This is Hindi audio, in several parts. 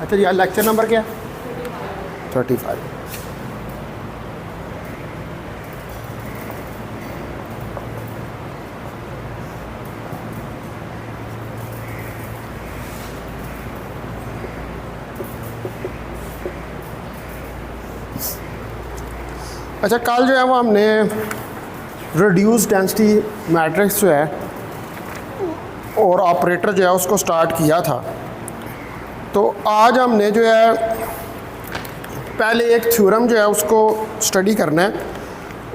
अच्छा जी, लेक्चर नंबर क्या है? 35। अच्छा, कल जो है वो हमने रिड्यूस डेंसिटी मैट्रिक्स जो है और ऑपरेटर जो है उसको स्टार्ट किया था। तो आज हमने जो है पहले एक थ्योरम जो है उसको स्टडी करना है,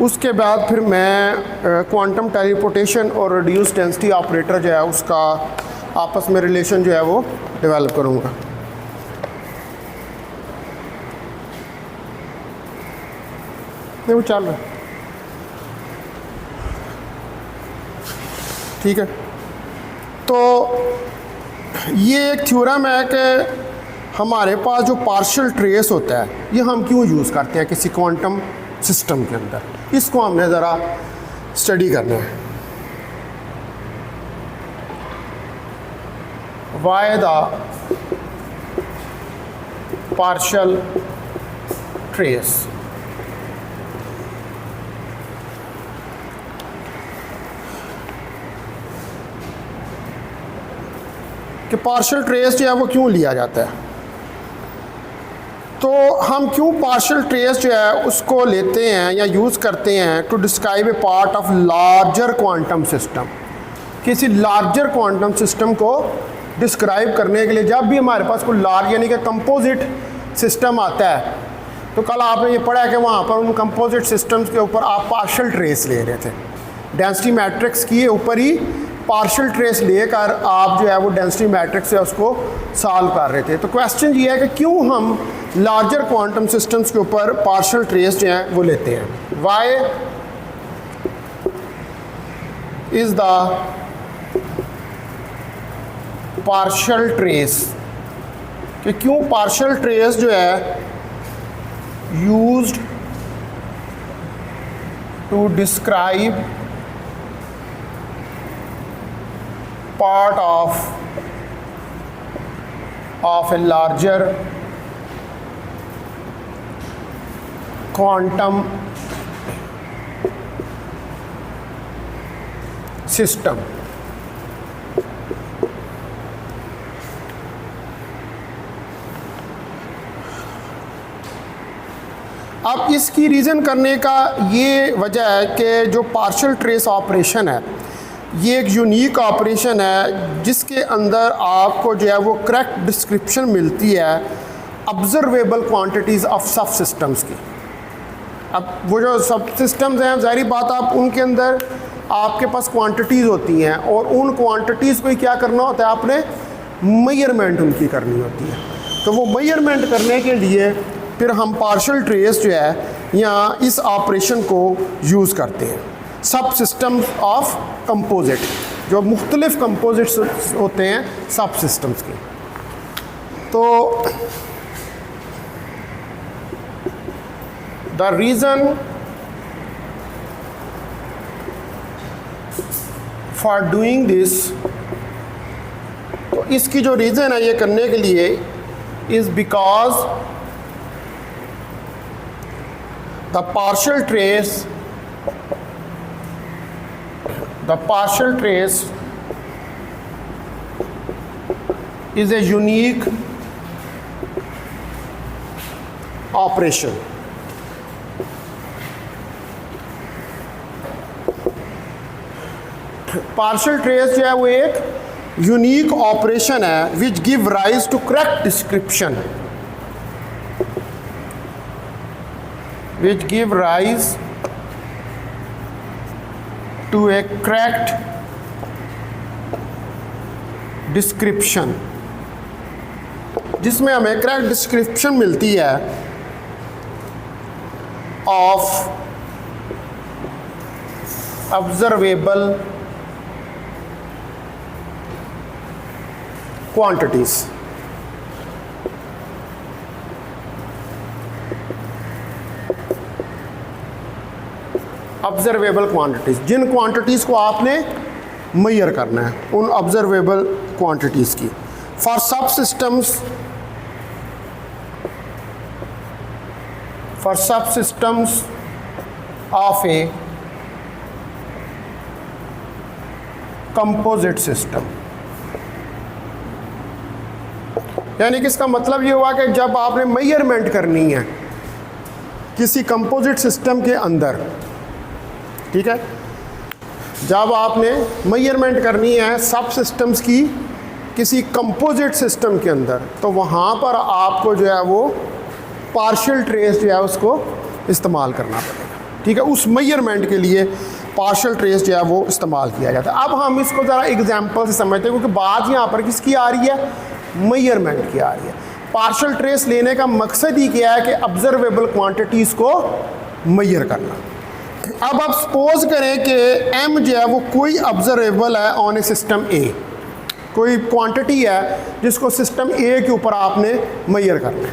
उसके बाद फिर मैं क्वांटम टेलीपोर्टेशन और रिड्यूस डेंसिटी ऑपरेटर जो है उसका आपस में रिलेशन जो है वो डेवलप करूँगा। नहीं, वो चल रहा है, ठीक है। तो ये एक थ्योरम है कि हमारे पास जो पार्शियल ट्रेस होता है ये हम क्यों यूज़ करते हैं किसी क्वांटम सिस्टम के अंदर, इसको हमने ज़रा स्टडी करना है। Why the partial trace. कि पार्शियल ट्रेस जो है वो क्यों लिया जाता है। तो हम क्यों पार्शियल ट्रेस जो है उसको लेते हैं या यूज़ करते हैं to describe a part of larger quantum system. किसी लार्जर क्वांटम सिस्टम को डिस्क्राइब करने के लिए जब भी हमारे पास कोई लार्ज यानी कि कंपोजिट सिस्टम आता है, तो कल आपने ये पढ़ा है कि वहाँ पर उन कंपोजिट सिस्टम्स के ऊपर आप पार्शियल ट्रेस ले रहे थे, डेंसिटी मैट्रिक्स के ऊपर ही पार्शियल ट्रेस लेकर आप जो है वो डेंसिटी मैट्रिक्स से उसको सॉल्व कर रहे थे। तो क्वेश्चन ये है कि क्यों हम लार्जर क्वांटम सिस्टम्स के ऊपर पार्शियल ट्रेस जो हैं वो लेते हैं। Why is the partial trace, कि क्यों पार्शियल ट्रेस जो है used to describe part of a larger quantum system। अब इसकी रीज़न करने का ये वजह है कि जो पार्शियल ट्रेस ऑपरेशन है ये एक यूनिक ऑपरेशन है जिसके अंदर आपको जो है वो करेक्ट डिस्क्रिप्शन मिलती है ऑब्जर्वेबल क्वांटिटीज़ ऑफ सब सिस्टम्स की। अब वो जो सब सिस्टम्स हैं, ज़ाहिर बात आप उनके अंदर आपके पास क्वांटिटीज़ होती हैं और उन क्वांटिटीज़ को क्या करना होता है, आपने मेजरमेंट उनकी करनी होती है। तो वो मेजरमेंट करने के लिए फिर हम पार्शियल ट्रेस जो है या इस ऑपरेशन को यूज़ करते हैं। सब सिस्टम्स ऑफ कंपोजिट, जो मुख्तलिफ कंपोजिट्स होते हैं सब सिस्टम्स के। तो the reason for doing this, तो इसकी जो रीज़न है ये करने के लिए is because the partial trace is a unique operation। पार्शियल ट्रेस जो है वो एक यूनिक ऑपरेशन है which give rise to correct description, which give rise to a correct description, जिसमें हमें करेक्ट डिस्क्रिप्शन मिलती है of observable quantities. Observable quantities, जिन क्वांटिटीज़ को आपने मेजर करना है, उन ऑब्जर्वेबल क्वांटिटीज़ की। For subsystems for subsystems of a composite system। यानी कि इसका मतलब ये हुआ कि जब आपने मेजरमेंट करनी है किसी कंपोजिट सिस्टम के अंदर, ठीक है, जब आपने मेजरमेंट करनी है सब सिस्टम्स की किसी कंपोजिट सिस्टम के अंदर, तो वहाँ पर आपको जो है वो पार्शियल ट्रेस जो है उसको इस्तेमाल करना पड़ेगा, ठीक है। उस मेजरमेंट के लिए पार्शियल ट्रेस जो है वो इस्तेमाल किया जाता है। अब हम इसको ज़रा एग्जांपल से समझते हैं, क्योंकि बात यहाँ पर किसकी आ रही है, मेजरमेंट की आ रही है। पार्शियल ट्रेस लेने का मकसद ही क्या है कि ऑब्जर्वेबल क्वांटिटीज़ को मेजर करना। अब आप सपोज करें कि m जो है वो कोई ऑब्जर्वेबल है ऑन ए सिस्टम A, कोई क्वांटिटी है जिसको सिस्टम A के ऊपर आपने मेजर करना है।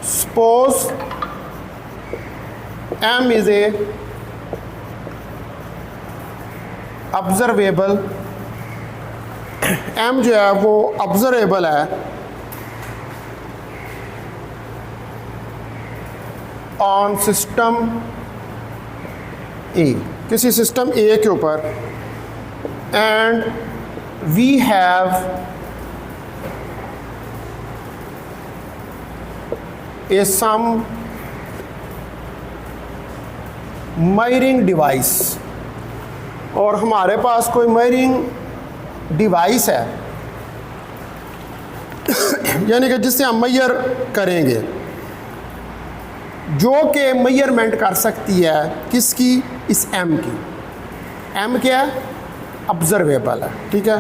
Suppose m is a observable, m जो है वो ऑब्जर्वेबल है ऑन सिस्टम A, किसी सिस्टम A के ऊपर, and we have a some measuring device, और हमारे पास कोई मेजरिंग डिवाइस है यानी कि जिससे हम मेजर करेंगे, जो कि मेजरमेंट कर सकती है किसकी, इस m की। m क्या है, ऑब्जर्वेबल है, ठीक है,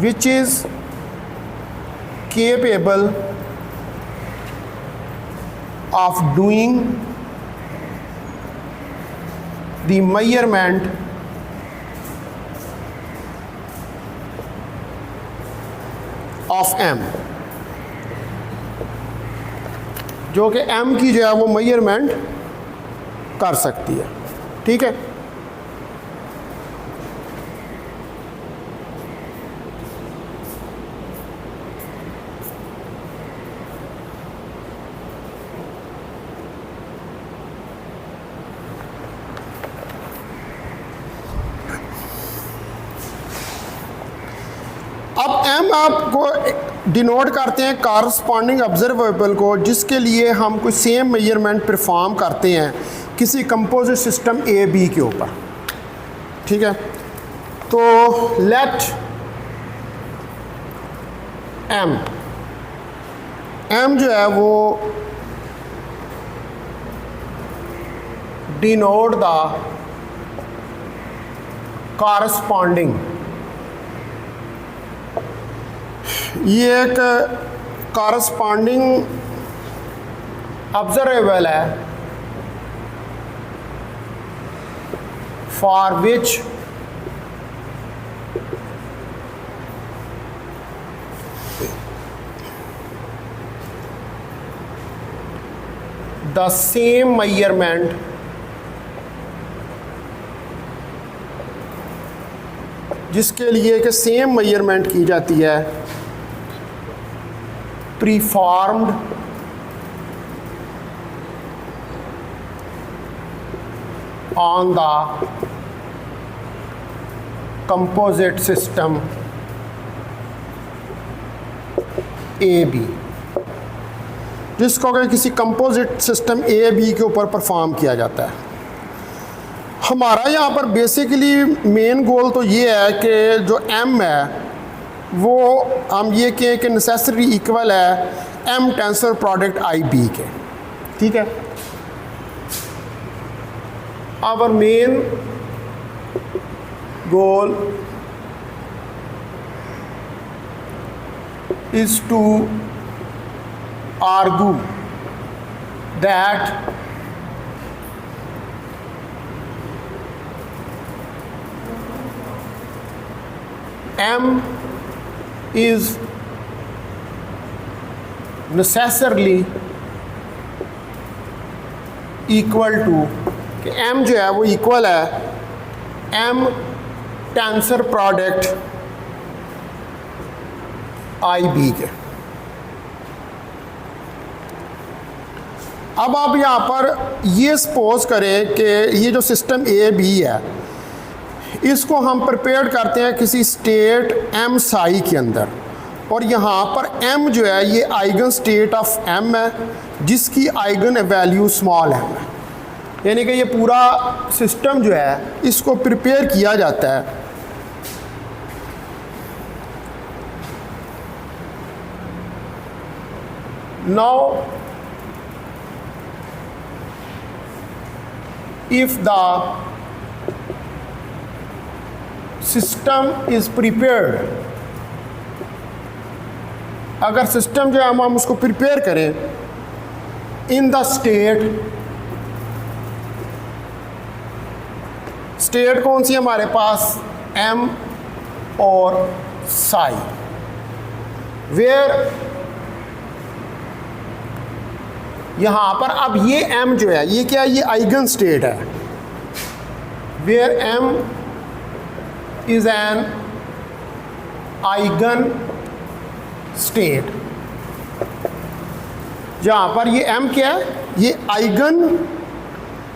which is capable of doing the measurement of m, जो कि m की जो है वो मेजरमेंट कर सकती है, ठीक है। अब m आपको डिनोट करते हैं कॉरस्पॉन्डिंग ऑब्जर्वेबल को, जिसके लिए हम कोई सेम मेजरमेंट परफॉर्म करते हैं किसी कंपोजिट सिस्टम ए बी के ऊपर, ठीक है। तो लेट m जो है वो डिनोट द कॉरस्पॉन्डिंग, ये एक कॉरस्पॉन्डिंग ऑब्जर्वेबल है for which the same measurement जिसके लिए कि सेम मेजरमेंट की जाती है performed on the composite system AB, जिसको किसी कंपोजिट सिस्टम ए बी के ऊपर परफॉर्म किया जाता है। हमारा यहाँ पर बेसिकली मेन गोल तो ये है कि जो m है वो हम ये कहें कि नेसेसरी इक्वल है m tensor product I B के, ठीक है। Our main goal is to argue that m is necessarily equal to, कि m जो है वो इक्वल है m tensor product I B के, अब आप यहाँ पर ये सपोज करें कि ये जो सिस्टम ए बी है, इसको हम प्रिपेयर करते हैं किसी स्टेट एम साई के अंदर, और यहाँ पर एम जो है ये आइगन स्टेट ऑफ एम है, जिसकी आइगन वैल्यू स्मॉल एम है। यानी कि ये पूरा सिस्टम जो है इसको प्रिपेयर किया जाता है now if the system is prepared, अगर सिस्टम जो है हम उसको प्रिपेयर करें इन द स्टेट कौन सी हमारे पास एम और साई, वेयर यहाँ पर अब ये m जो है ये क्या है, ये आइगन स्टेट है, where m is an eigen state. जहाँ पर ये m क्या है, ये आइगन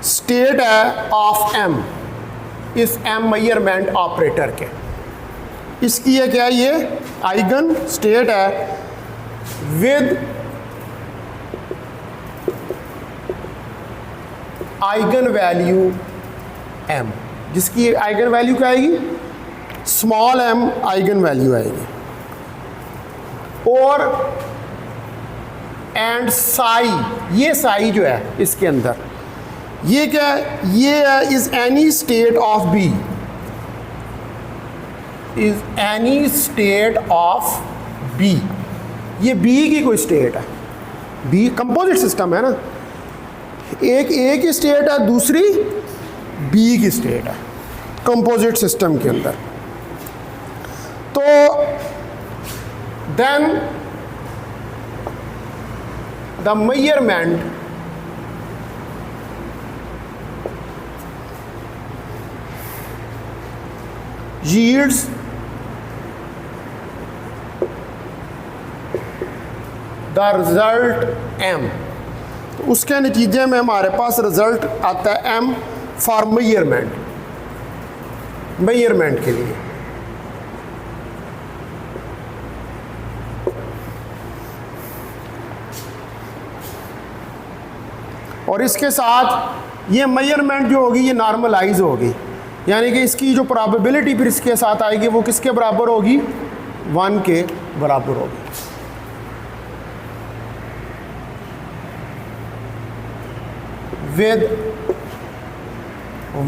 स्टेट है ऑफ m, इस m मेजरमेंट ऑपरेटर के। इसकी ये क्या है, ये आइगन स्टेट है विद आइगन वैल्यू m, जिसकी आइगन वैल्यू क्या आएगी, स्मॉल m आइगन वैल्यू आएगी। और एंड साई, ये साई जो है इसके अंदर ये क्या है, ये है is any state of B, is any state of B, ये बी की कोई स्टेट है, बी कंपोजिट सिस्टम है ना, एक ए की स्टेट है, दूसरी बी की स्टेट है कंपोजिट सिस्टम के अंदर। तो then the measurement yields the result m, तो उसके नतीजे में हमारे पास रिजल्ट आता है m फॉर मेजरमेंट के लिए। और इसके साथ ये मेजरमेंट जो होगी ये नॉर्मलाइज होगी, यानी कि इसकी जो प्रोबेबिलिटी फिर इसके साथ आएगी वो किसके बराबर होगी, 1 के बराबर होगी। विद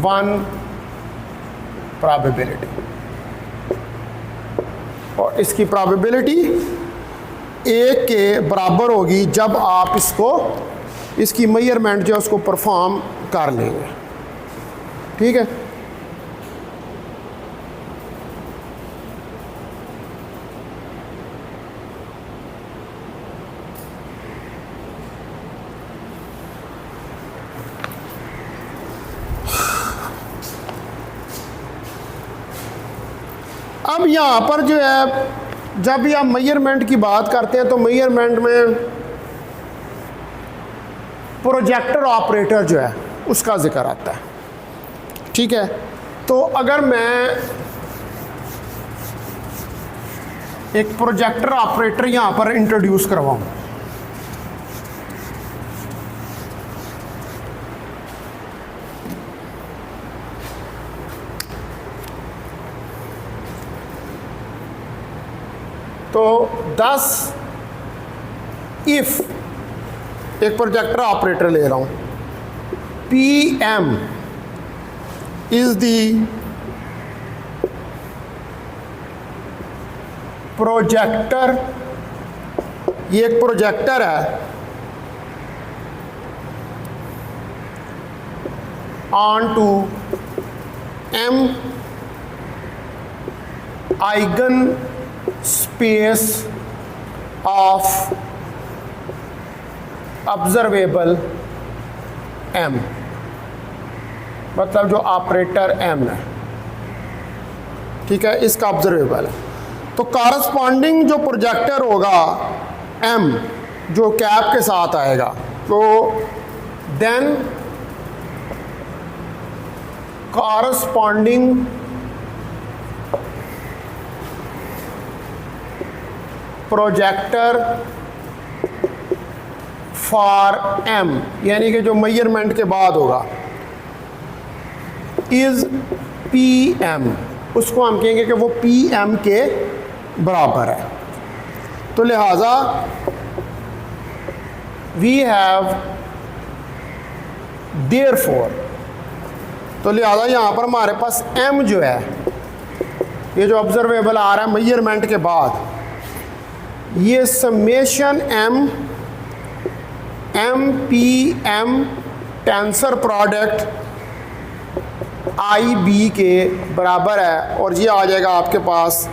1 प्रोबेबिलिटी, और इसकी प्रोबेबिलिटी 1 के बराबर होगी जब आप इसकी मेजरमेंट जो है उसको परफॉर्म कर लेंगे। ठीक है, अब यहाँ पर जो है जब भी आप मेजरमेंट की बात करते हैं तो मेजरमेंट में प्रोजेक्टर ऑपरेटर जो है उसका जिक्र आता है। ठीक है, तो अगर मैं एक प्रोजेक्टर ऑपरेटर यहाँ पर इंट्रोड्यूस करवाऊँ, तो 10 इफ एक प्रोजेक्टर ऑपरेटर ले रहा हूँ, PM इज द प्रोजेक्टर, ये एक प्रोजेक्टर है onto M eigen space of observable M, मतलब जो ऑपरेटर M है। ठीक है, इसका ऑब्जर्वेबल है, तो कॉरस्पॉन्डिंग जो प्रोजेक्टर होगा M जो कैप के साथ आएगा, तो then corresponding projector for m, यानी कि जो मेजरमेंट के बाद होगा, इज pm, उसको हम कहेंगे कि वो pm के बराबर है। तो लिहाजा वी हैव देयरफॉर, तो लिहाजा यहाँ पर हमारे पास m जो है, ये जो ऑब्जर्वेबल आ रहा है मेजरमेंट के बाद, ये summation m p m tensor product i b के बराबर है, और ये आ जाएगा आपके पास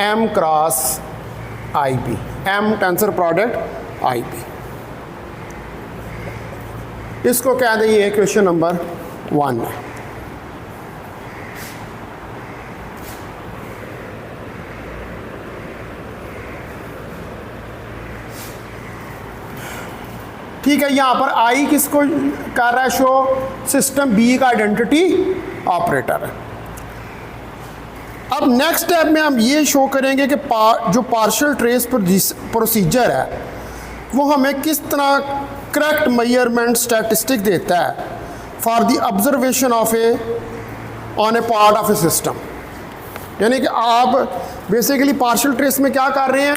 m cross i b, m tensor product i b। इसको कह दें ये क्वेश्चन नंबर 1 है। ठीक है, यहाँ पर आई किसको कर रहा है शो, सिस्टम बी का आइडेंटिटी ऑपरेटर है। अब नेक्स्ट स्टेप में हम ये शो करेंगे कि जो पार्शियल ट्रेस प्रोसीजर है वो हमें किस तरह करेक्ट मेजरमेंट स्टैटिस्टिक देता है for the observation of on A part of A system. यानी कि आप बेसिकली पार्शियल ट्रेस में क्या कर रहे हैं,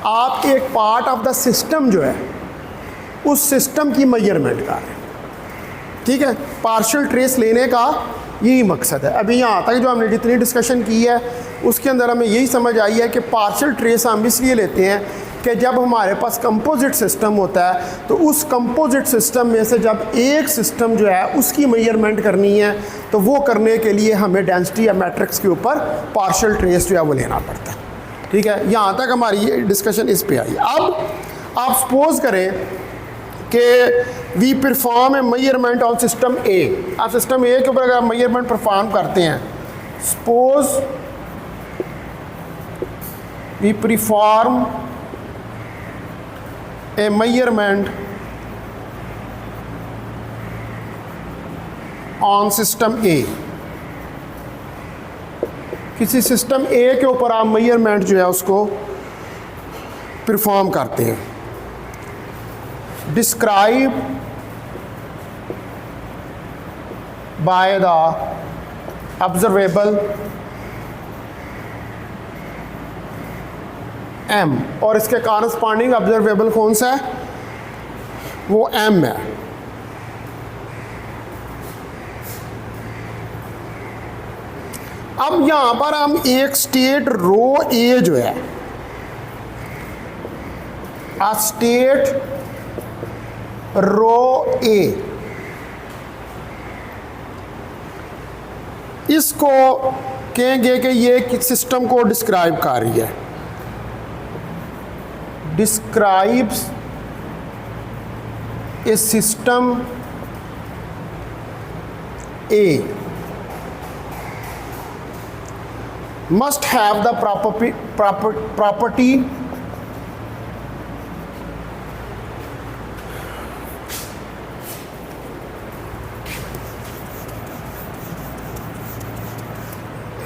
आप एक पार्ट ऑफ द सिस्टम जो है उस सिस्टम की मेजरमेंट कर रहे हैं। ठीक है, पार्शियल ट्रेस लेने का यही मकसद है। अभी यहाँ तक जो हमने जितनी डिस्कशन की है उसके अंदर हमें यही समझ आई है कि पार्शियल ट्रेस हम इसलिए लेते हैं कि जब हमारे पास कंपोजिट सिस्टम होता है तो उस कंपोजिट सिस्टम में से जब एक सिस्टम जो है उसकी मेजरमेंट करनी है तो वो करने के लिए हमें डेंसिटी या मैट्रिक्स के ऊपर पार्शियल ट्रेस जो है वो लेना पड़ता है। ठीक है, यहाँ तक हमारी ये डिस्कशन इस पे आई। अब आप सपोज करें कि we perform a measurement on system A. आप सिस्टम ए के ऊपर अगर मेजरमेंट परफॉर्म करते हैं, suppose we perform a measurement on system A, किसी सिस्टम ए के ऊपर आप मेजरमेंट जो है उसको परफॉर्म करते हैं। describe by the observable m, और इसके कॉरस्पॉन्डिंग ऑब्जर्वेबल कौन सा है, वो m है। अब यहां पर हम एक स्टेट रो ए जो है, आ स्टेट रो ए, इसको कहेंगे कि ये सिस्टम को डिस्क्राइब कर रही है, describes a system A must have the property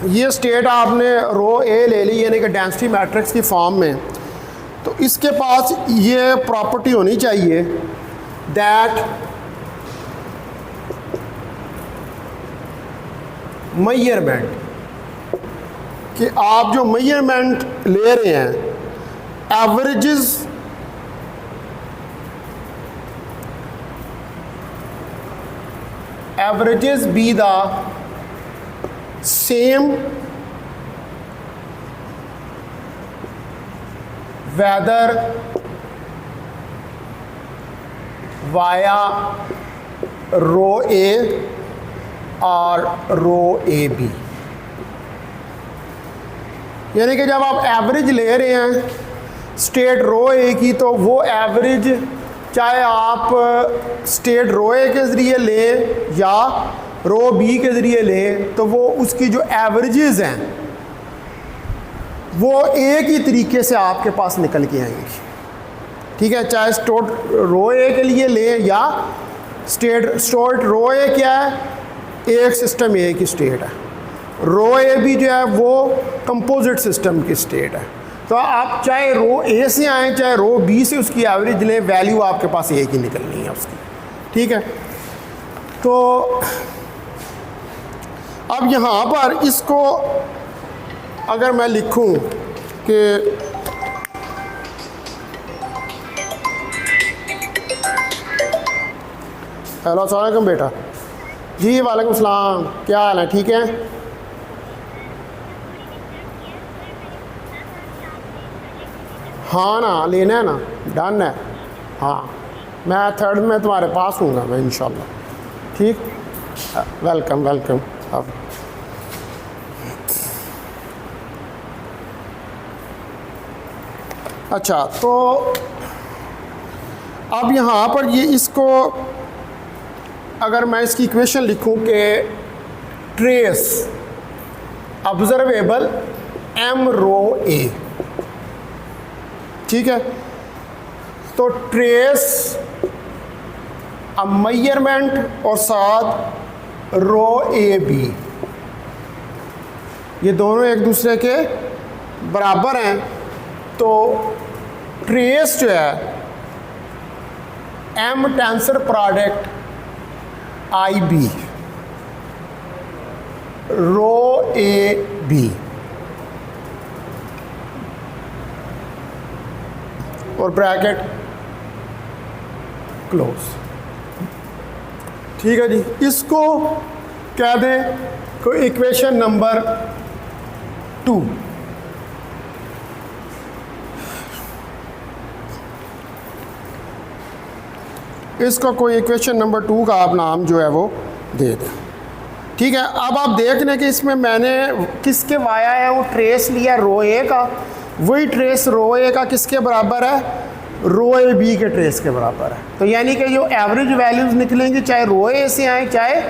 ये स्टेट आपने रो ए ले ली यानी कि डेंसिटी मैट्रिक्स की फॉर्म में, तो इसके पास ये प्रॉपर्टी होनी चाहिए दैट मेजरमेंट, कि आप जो मेजरमेंट ले रहे हैं averages be the same whether via रो ए और रो ए बी। यानी कि जब आप एवरेज ले रहे हैं स्टेट रो ए की, तो वो एवरेज चाहे आप स्टेट रो ए के ज़रिए लें या रो बी के ज़रिए लें, तो वो उसकी जो एवरेजेस हैं वो एक ही तरीके से आपके पास निकल के आएंगी। ठीक है, चाहे स्टोर्ड रो ए के लिए ले या स्टोर्ड रो ए क्या है, एक सिस्टम ए की स्टेट है, रो ए भी जो है वो कंपोजिट सिस्टम की स्टेट है। तो आप चाहे रो ए से आए चाहे रो बी से उसकी एवरेज लें, वैल्यू आपके पास एक ही निकलनी है उसकी, ठीक है। तो अब यहाँ पर इसको अगर मैं लिखूँ कि हेलो अस्सलाम वालेकुम बेटा, जी वालेकुम सलाम, क्या हाल है, ठीक है। हाँ ना, लेना है ना, डन है। हाँ, मैं 3rd में तुम्हारे पास हूँगा मैं इंशाल्लाह, ठीक। Welcome welcome. अब अच्छा, तो अब यहाँ पर ये इसको अगर मैं इसकी इक्वेशन लिखूँ कि ट्रेस ऑब्जर्वेबल एम रो ए, ठीक है, तो ट्रेस मेजरमेंट और साथ रो ए बी, ये दोनों एक दूसरे के बराबर हैं। तो ट्रेस जो है M tensor product I B rho A B और ब्रैकेट क्लोज, ठीक है जी। इसको कह दें कोई इक्वेशन नंबर 2। इसको कोई इक्वेशन नंबर 2 का आप नाम जो है वो दे दें, ठीक है। अब आप देख लें कि इसमें मैंने किसके वाया है वो ट्रेस लिया रो ए का, वही ट्रेस रो ए का किसके बराबर है, रो ए बी के ट्रेस के बराबर है। तो यानी कि जो एवरेज वैल्यूज़ निकलेंगी चाहे रो ए से आए चाहे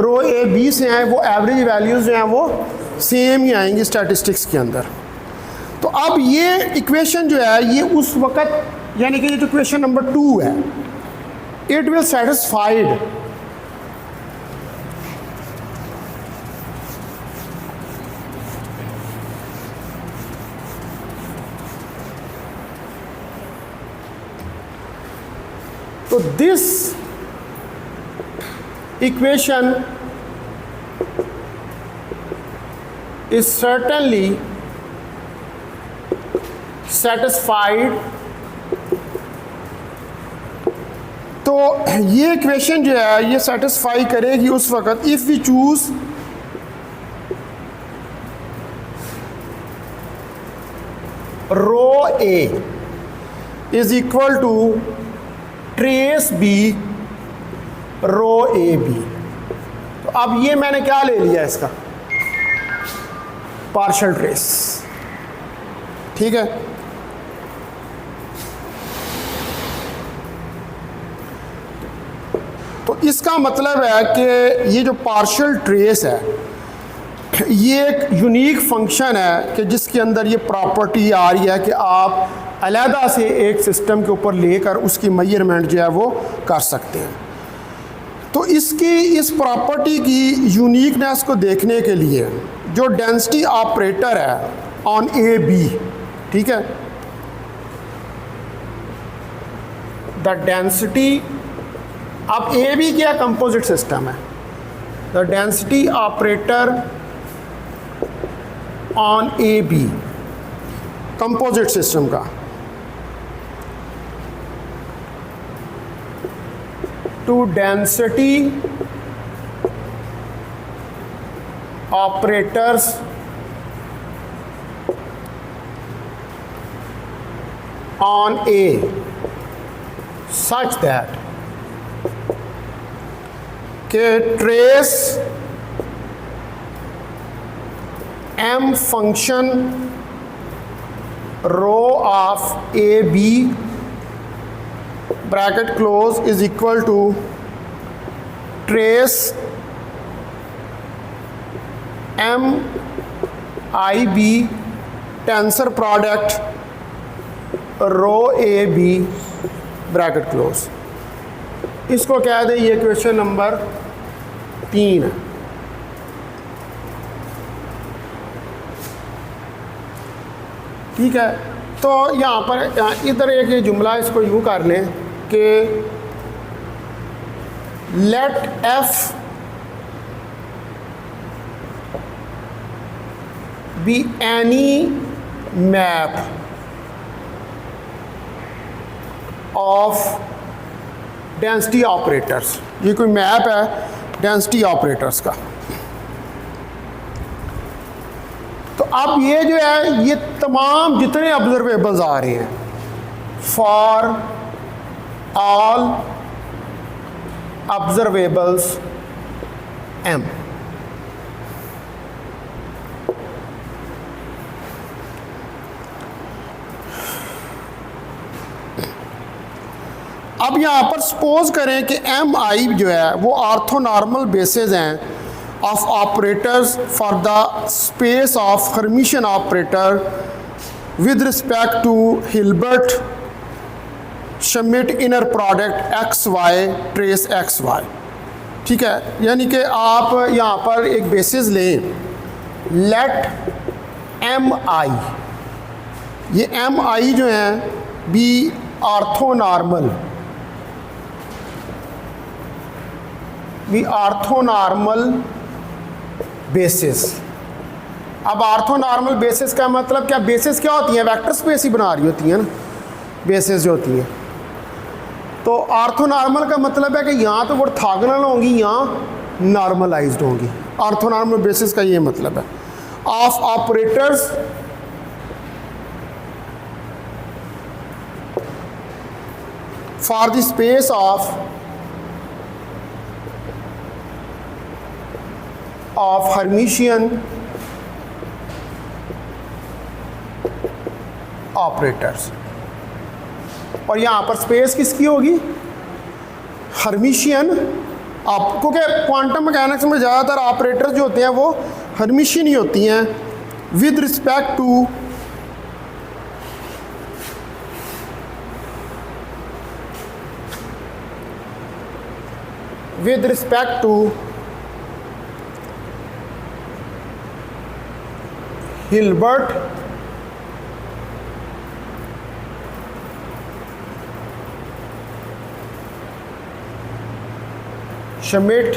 रो ए बी से आए, वो एवरेज वैल्यूज़ जो हैं वो सेम ही आएंगी स्टैटिस्टिक्स के अंदर। तो अब ये इक्वेशन जो है ये उस वक़्त, यानी कि ये जो इक्वेशन नंबर 2 है, it will satisfied so this equation is certainly satisfied। तो ये इक्वेशन जो है ये सेटिस्फाई करेगी उस वक़्त if we choose rho A is equal to trace B rho A B. तो अब ये मैंने क्या ले लिया इसका पार्शियल ट्रेस, ठीक है। तो इसका मतलब है कि ये जो पार्शियल ट्रेस है ये एक यूनिक फंक्शन है कि जिसके अंदर ये प्रॉपर्टी आ रही है कि आप अलहदा से एक सिस्टम के ऊपर लेकर उसकी मेजरमेंट जो है वो कर सकते हैं। तो इसकी इस प्रॉपर्टी की यूनिकनेस को देखने के लिए जो डेंसिटी ऑपरेटर है ऑन ए बी, ठीक है, द डेंसिटी, अब ए बी क्या कंपोजिट सिस्टम है, the density operator on A B composite system का two density operators on A such that के trace M function rho of A B bracket close is equal to trace M I B tensor product rho A B bracket close. इसको कह दें ये क्वेश्चन नंबर 3 है। ठीक है, तो यहाँ पर इधर एक ये जुमला इसको यूँ कर लें कि let F be any map of density operators. ये कोई मैप है डेंसिटी ऑपरेटर्स का। तो अब ये जो है ये तमाम जितने ऑब्जर्वेबल्स आ रहे हैं फॉर ऑल ऑब्जर्वेबल्स एम, अब यहाँ पर सपोज करें कि एम आई जो है वो ऑर्थोनॉर्मल बेसिस हैं of operators for the space of Hermitian operator with respect to Hilbert Schmidt inner product xy trace xy। ठीक है, यानी कि आप यहाँ पर एक बेसिस लें लेट एम आई, ये एम आई जो है बी ऑर्थोनॉर्मल बेसिस। अब ऑर्थोनॉर्मल बेसिस का मतलब क्या, बेसिस क्या होती है, वेक्टर स्पेस ही बना रही होती है ना बेसिस जो होती है। तो ऑर्थोनॉर्मल का मतलब है कि यहाँ तो ऑर्थोगोनल होंगी, यहाँ नॉर्मलाइज्ड होंगी। ऑर्थोनॉर्मल बेसिस का ये मतलब है of operators for the space of Hermitian operators. और यहाँ पर स्पेस किसकी होगी, हर्मिशियन। क्योंकि क्वांटम मैकेनिक्स में ज़्यादातर ऑपरेटर्स जो होते हैं वो हर्मिशियन ही होती हैं with respect to Hilbert Schmidt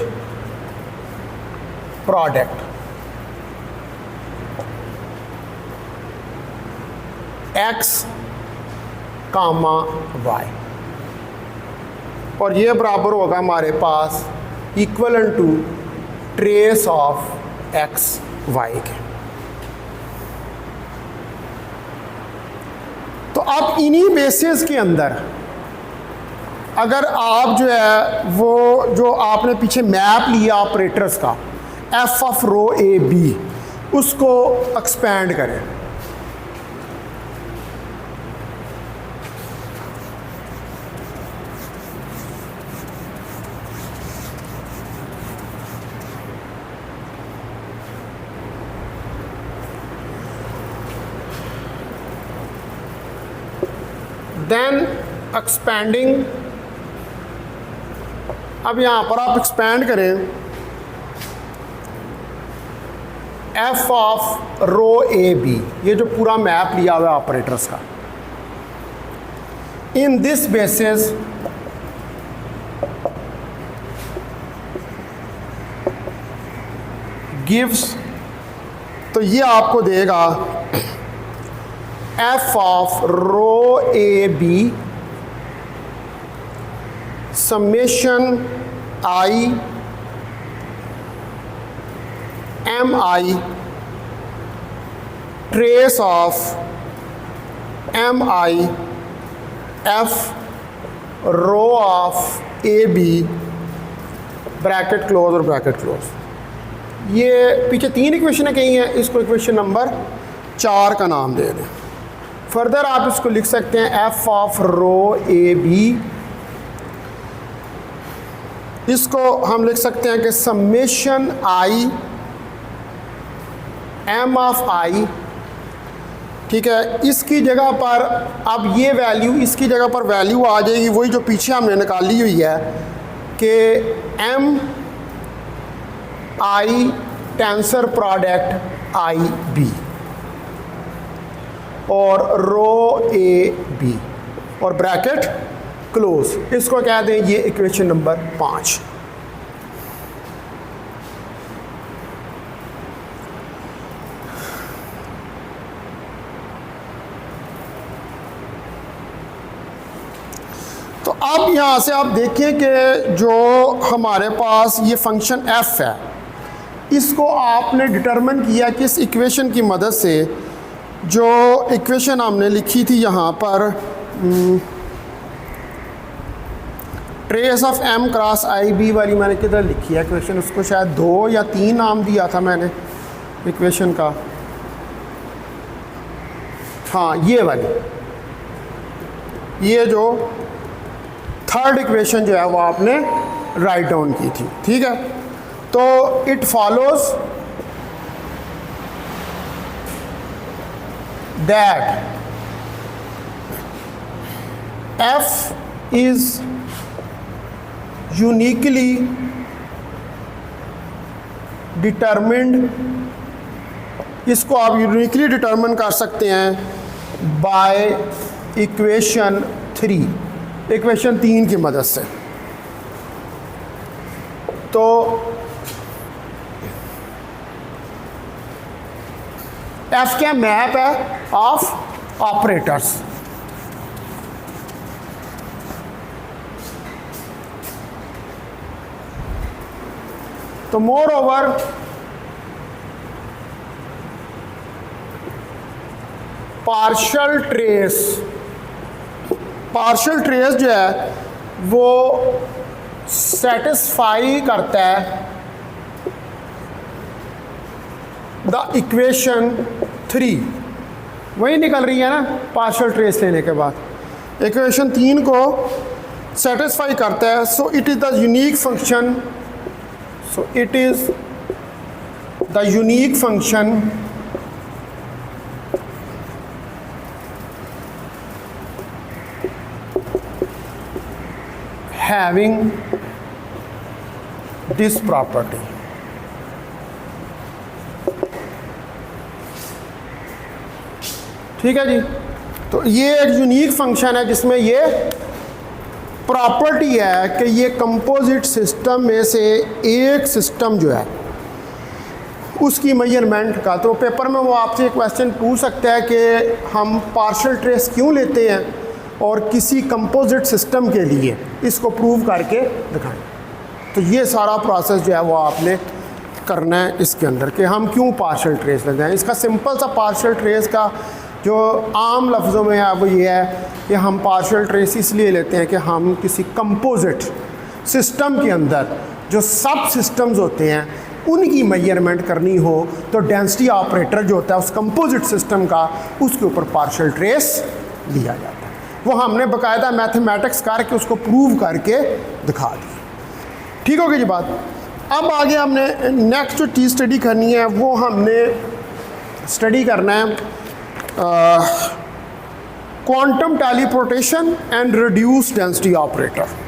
product x, y, और ये बराबर होगा हमारे पास equivalent to trace of x y के। तो अब इन्हीं बेसिस के अंदर अगर आप जो है वो जो आपने पीछे मैप लिया ऑपरेटर्स का F of rho A B, उसको एक्सपेंड करें। देन एक्सपेंडिंग, अब यहाँ पर आप एक्सपेंड करें F of rho A B, ये जो पूरा मैप लिया हुआ है ऑपरेटर्स का, इन दिस बेसिस गिव्स, तो ये आपको देगा F of rho A B summation I M I trace of M I F rho of A B bracket close और ब्रैकेट क्लोज। ये पीछे 3 इक्वेशन कही हैं, इसको इक्वेशन नंबर 4 का नाम दे दें। फर्दर आप इसको लिख सकते हैं F of rho A B, इसको हम लिख सकते हैं कि summation I M of I ठीक है, इसकी जगह पर अब ये वैल्यू, इसकी जगह पर वैल्यू आ जाएगी वही जो पीछे हमने निकाली हुई है कि M I tensor product I B और रो ए बी और ब्रैकेट क्लोज, इसको कह दें ये इक्वेशन नंबर 5। तो अब यहाँ से आप देखें कि जो हमारे पास ये फंक्शन f है, इसको आपने डिटरमिन किया कि इस इक्वेशन की मदद से, जो इक्वेशन हमने लिखी थी यहाँ पर trace of m cross I B वाली, मैंने किधर लिखी है इक्वेशन, उसको शायद 2 या 3 नाम दिया था मैंने इक्वेशन का, हाँ ये वाली, ये जो थर्ड इक्वेशन जो है वो आपने राइट डाउन की थी। ठीक है, तो it follows that f is uniquely determined, इसको आप यूनिकली डिटरमिन कर सकते हैं बाय इक्वेशन 3, इक्वेशन 3 की मदद से। तो f क्या मैप है ऑफ ऑपरेटर्स, तो मोर ओवर पार्शियल ट्रेस जो है वो सेटिस्फाई करता है द इक्वेशन 3, वही निकल रही है ना पार्शियल ट्रेस लेने के बाद, इक्वेशन 3 को सेटिस्फाई करता है। So it is the unique function, so it is the unique function having this property। ठीक है जी, तो ये एक यूनिक फंक्शन है जिसमें ये प्रॉपर्टी है कि ये कंपोजिट सिस्टम में से एक सिस्टम जो है उसकी मेजरमेंट का, तो पेपर में वो आपसे क्वेश्चन पूछ सकता है कि हम पार्शियल ट्रेस क्यों लेते हैं और किसी कंपोजिट सिस्टम के लिए इसको प्रूव करके दिखाएं। तो ये सारा प्रोसेस जो है वो आपने करना है इसके अंदर कि हम क्यों पार्शियल ट्रेस लेते हैं। इसका सिंपल सा पार्शियल ट्रेस का जो आम लफ्ज़ों में है वो ये है कि हम पार्शियल ट्रेस इसलिए लेते हैं कि हम किसी कंपोजिट सिस्टम के अंदर जो सब सिस्टम्स होते हैं उनकी मेजरमेंट करनी हो तो डेंसिटी ऑपरेटर जो होता है उस कंपोजिट सिस्टम का, उसके ऊपर पार्शियल ट्रेस लिया जाता है। वो हमने बाकायदा मैथमेटिक्स करके उसको प्रूव करके दिखा दी। ठीक होगी जी बात। अब आगे हमने नेक्स्ट जो चीज़ स्टडी करनी है वो हमने स्टडी करना है quantum teleportation and reduced density operator.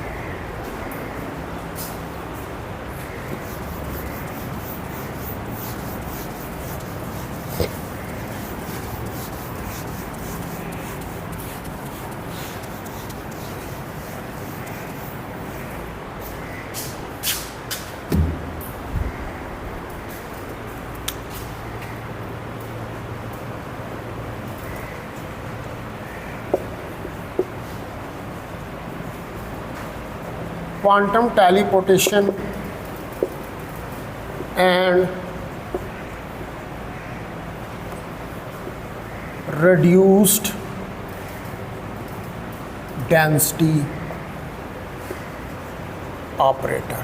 Quantum teleportation and reduced density operator।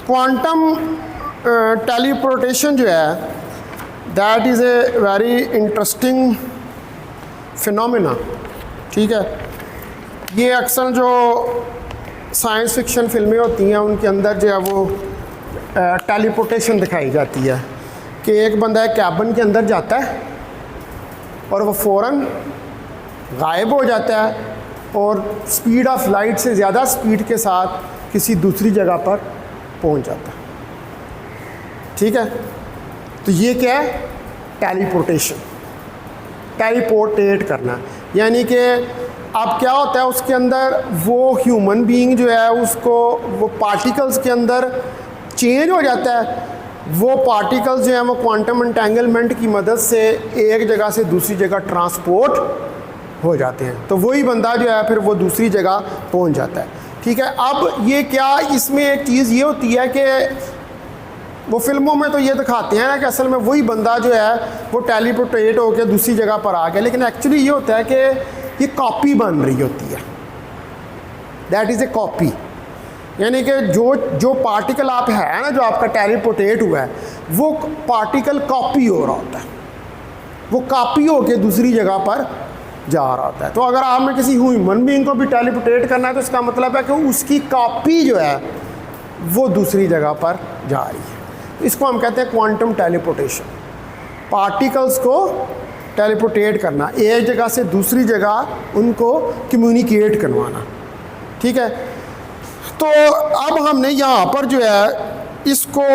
Quantum teleportation जो है that is a very interesting phenomena. ठीक है, ये अक्सर जो साइंस फिक्शन फिल्में होती हैं उनके अंदर जो है वो टेलीपोर्टेशन दिखाई जाती है कि एक बंदा कैबिन के अंदर जाता है और वो फ़ौरन गायब हो जाता है और स्पीड ऑफ लाइट से ज़्यादा स्पीड के साथ किसी दूसरी जगह पर पहुंच जाता है। ठीक है, तो ये क्या है? टेलीपोर्टेशन, टेलीपोर्टेट करना। यानी कि अब क्या होता है उसके अंदर, वो ह्यूमन बीइंग जो है उसको वो पार्टिकल्स के अंदर चेंज हो जाता है। वो पार्टिकल्स जो हैं वो क्वांटम एंटेंगलमेंट की मदद से एक जगह से दूसरी जगह ट्रांसपोर्ट हो जाते हैं, तो वही बंदा जो है फिर वो दूसरी जगह पहुंच जाता है। ठीक है, अब ये क्या, इसमें एक चीज़ ये होती है कि वो फिल्मों में तो ये दिखाते हैं ना कि असल में वही बंदा जो है वो टेलीपोर्टेट होकर दूसरी जगह पर आ गया, लेकिन एक्चुअली ये होता है कि ये कॉपी बन रही होती है। दैट इज़ ए कॉपी, यानी कि जो पार्टिकल आप है ना, जो आपका टेलीपोर्टेट हुआ है, वो पार्टिकल कॉपी हो रहा होता है, वो कॉपी होकर दूसरी जगह पर जा रहा होता है। तो अगर आपने किसी ह्यूमन बीइंग को भी टेलीपोर्टेट करना है तो इसका मतलब है कि उसकी कॉपी जो है वो दूसरी जगह पर जा रही है। इसको हम कहते हैं क्वांटम टेलीपोर्टेशन। पार्टिकल्स को टेलीपोर्टेट करना, एक जगह से दूसरी जगह उनको कम्युनिकेट करवाना। ठीक है, तो अब हमने यहाँ पर जो है इसको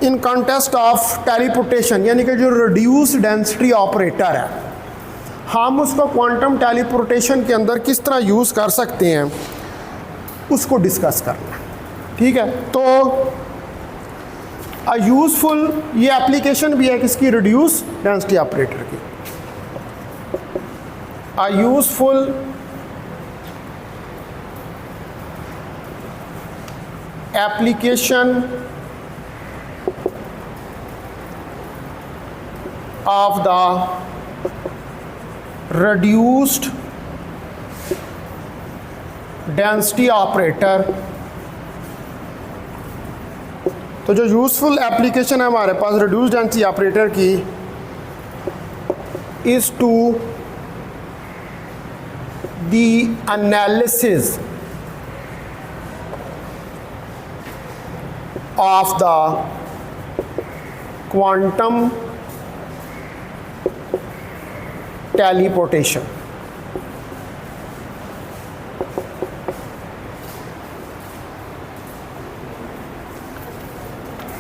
इन कॉन्टेक्स्ट ऑफ टेलीपोर्टेशन, यानी कि जो रिड्यूस्ड डेंसिटी ऑपरेटर है, हम उसको क्वांटम टेलीपोर्टेशन के अंदर किस तरह यूज़ कर सकते हैं उसको डिस्कस करना। ठीक है, तो यूज़फुल ये एप्लीकेशन भी है किसकी? रिड्यूस डेंसिटी ऑपरेटर की। Useful application of the reduced density operator. तो जो यूज़फुल एप्लीकेशन है हमारे पास रिड्यूस्ड डेंसिटी ऑपरेटर की, is to the analysis of the quantum teleportation.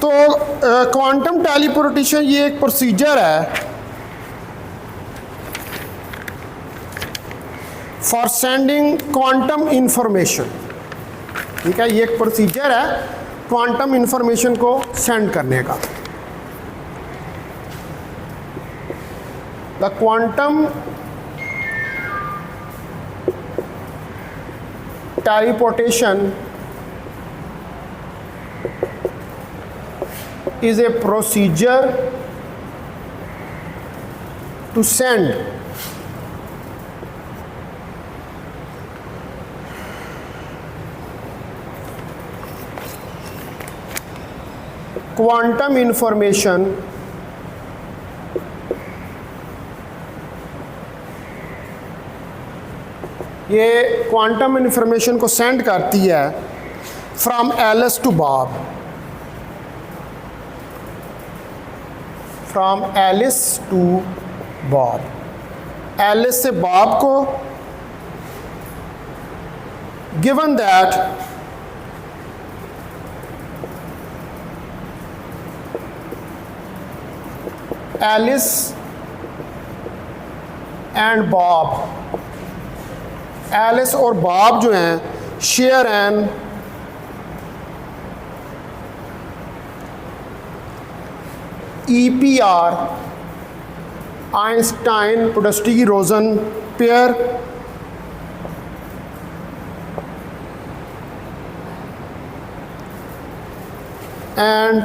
तो क्वांटम टेलीपोर्टेशन ये एक प्रोसीजर है फॉर सेंडिंग क्वांटम इंफॉर्मेशन। ठीक है, ये एक प्रोसीजर है क्वांटम इंफॉर्मेशन को सेंड करने का। The quantum teleportation is a procedure to send quantum information ये क्वांटम इंफॉर्मेशन को सेंड करती है from Alice to Bob, from Alice to Bob, Alice से बॉब को, given that Alice and Bob, Alice और बॉब जो हैं share an EPR Einstein Podolsky Rosen pair and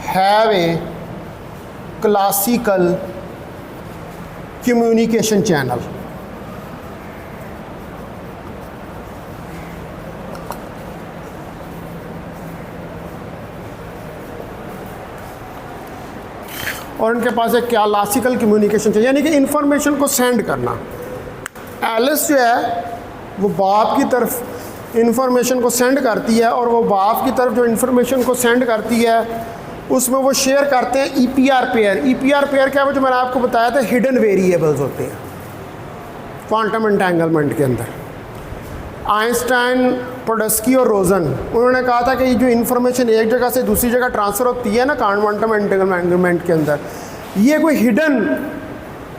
have a classical communication channel. और उनके पास एक क्लासिकल कम्युनिकेशन चाहिए, यानी कि इंफॉर्मेशन को सेंड करना। एलिस जो है वो बॉब की तरफ इंफॉर्मेशन को सेंड करती है और वो बाप की तरफ जो इंफॉर्मेशन को सेंड करती है उसमें वो शेयर करते हैं ईपीआर पेयर। ईपीआर पेयर क्या है, वो जो मैंने आपको बताया था हिडन वेरिएबल्स होते हैं क्वांटम एंटेंगलमेंट के अंदर। आइंस्टाइन, पोडस्की और रोजन, उन्होंने कहा था कि ये जो इन्फॉर्मेशन एक जगह से दूसरी जगह ट्रांसफ़र होती है ना क्वांटम एंटेंगलमेंट के अंदर, ये कोई हिडन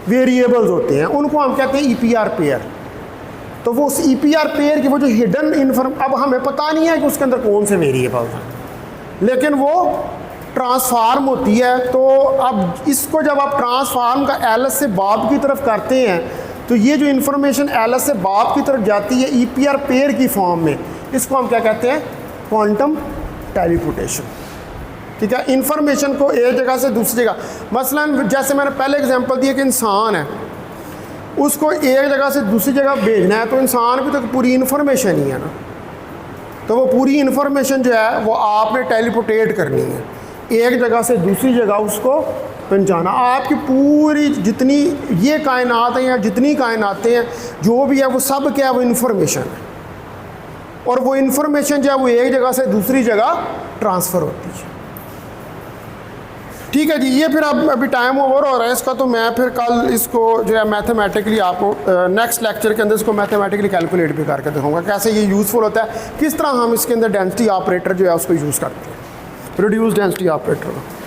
वेरिएबल्स होते हैं, उनको हम कहते हैं ईपीआर पेयर। तो वो उस ईपीआर पेयर की वो जो हिडन अब हमें पता नहीं है कि उसके अंदर कौन से वेरिएबल्स हैं, लेकिन वो ट्रांसफार्म होती है। तो अब इसको जब आप ट्रांसफार्म का एलएस से बाप की तरफ करते हैं तो ये जो इन्फॉर्मेशन एलएस से बाप की तरफ जाती है ईपीआर पेयर की फॉर्म में, इसको हम क्या कहते हैं, क्वांटम टेलीपोर्टेशन। ठीक है, इन्फॉर्मेशन को एक जगह से दूसरी जगह, मसलन जैसे मैंने पहले एग्जांपल दिया कि इंसान है, उसको एक जगह से दूसरी जगह भेजना है, तो इंसान भी तो पूरी इन्फॉर्मेशन ही है ना, तो वो पूरी इन्फॉर्मेशन जो है वो आपने टेलीपोर्टेट करनी है एक जगह से दूसरी जगह उसको पहुंचाना। आपकी पूरी जितनी ये कायनात है या जितनी कायनातें हैं जो भी है वो सब क्या है, वो इन्फॉर्मेशन है, और वो इन्फॉर्मेशन जो है वो एक जगह से दूसरी जगह ट्रांसफ़र होती है। ठीक है जी, ये फिर अब अभी टाइम ओवर हो रहा है इसका, तो मैं फिर कल इसको जो है मैथमेटिकली आपको नेक्स्ट लेक्चर के अंदर इसको मैथमेटिकली कैलकुलेट भी करके दिखाऊंगा कैसे ये यूज़फुल होता है, किस तरह हम इसके अंदर डेंसिटी ऑपरेटर जो है उसको यूज़ करते हैं, रिड्यूस डेंसिटी ऑपरेटर।